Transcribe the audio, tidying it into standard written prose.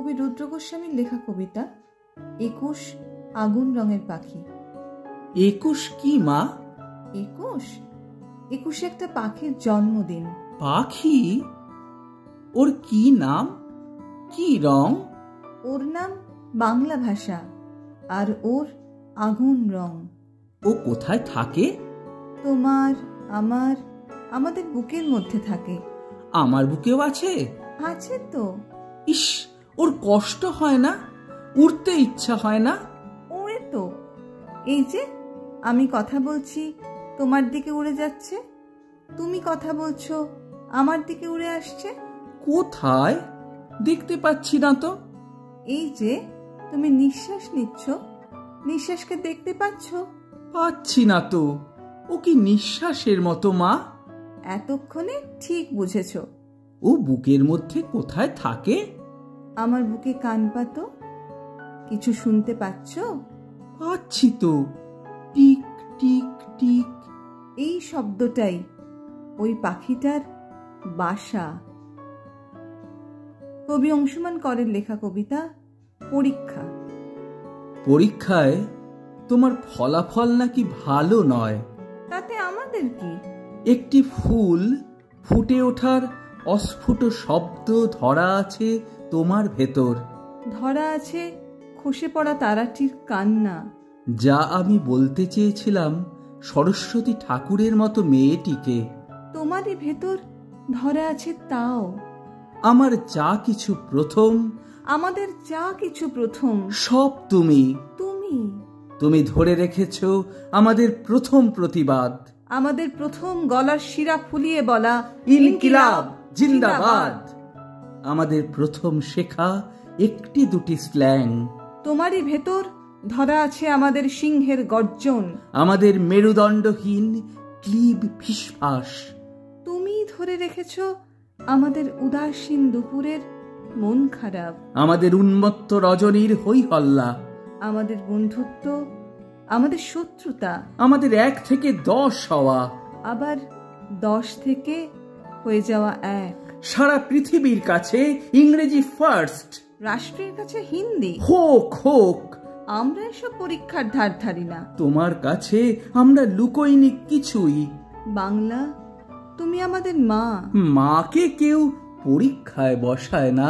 কবি রুদ্র গোস্বামীর লেখা কবিতা ২১ আগুন রঙের পাখি। ২১ কি মা? ২১ একটা পাখির জন্মদিন। পাখি? ওর কি নাম, কি রং? ওর নাম বাংলা ভাষা, আর ওর আগুন রং। ও কোথায় থাকে? তোমার, আমার, আমাদের বুকের মধ্যে থাকে। আমার বুকেও আছে? আছে তো। ইস, ওর কষ্ট হয় না? উড়তে ইচ্ছা হয় না? ওরে তো, এই যে আমি কথা বলছি তোমার দিকে উড়ে যাচ্ছে, তুমি কথা বলছো আমার দিকে উড়ে আসছে। কোথায়? দেখতে পাচ্ছি না তো। এই যে তুমি নিঃশ্বাস নিচ্ছ, নিঃশ্বাসকে দেখতে পাচ্ছ? পাচ্ছি না তো। ও কি নিঃশ্বাসের মতো মা? এতক্ষণে ঠিক বুঝেছ। ও বুকের মধ্যে কোথায় থাকে? আমার বুকে কান পাতো, কিছু শুনতে পাচ্ছ? পাচ্ছি তো, টিক টিক টিক। এই শব্দটাই ওই পাখিটার বাসা। কবি অংশুমান করের লেখা কবিতা পরীক্ষা। পরীক্ষায় তোমার ফলাফল নাকি ভালো নয়। তাতে আমাদের কি? একটি ফুল ফুটে ওঠার অস্ফুট শব্দ ধরা আছে তোমার ভেতর। ধরা আছে খসে পড়া তারাটির কান্না। যা আমি বলতে চেয়েছিলাম সরস্বতী ঠাকুরের মতো মেয়েটিকে। তোমারই ভেতর ধরা আছে তাও। আমার যা কিছু প্রথম, আমাদের যা কিছু প্রথম, সব তুমি। তুমি তুমি ধরে রেখেছ আমাদের প্রথম প্রতিবাদ, আমাদের প্রথম গলার শিরা ফুলিয়ে বলা ইনকিলাব জিন্দাবাদ। আমাদের প্রথম শেখা একটি দুটি স্ল্যাং। তোমারই ভেতর ধরা আছে আমাদের সিংহের গর্জন, আমাদের মেরুদণ্ডহীন ক্লিব ফিসফাস। তুমি ধরে রেখেছ আমাদের উদাসীন দুপুরের মন খারাপ, আমাদের উন্মত্ত রজনীর হই হল্লা, আমাদের বন্ধুত্ব, আমাদের শত্রুতা, আমাদের ১ থেকে ১০ হওয়া, আবার ১০ থেকে হয়ে যাওয়া ১। সারা পৃথিবীর কাছে ইংরেজি ফার্স্ট, রাষ্ট্রের কাছে হিন্দি। হোক হোক, আমরা এসব পরীক্ষার ধার ধারি না। তোমার কাছে আমরা লুকোইনি কিছুই। বাংলা, তুমি আমাদের মা। মাকে কেউ পরীক্ষায় বসায় না।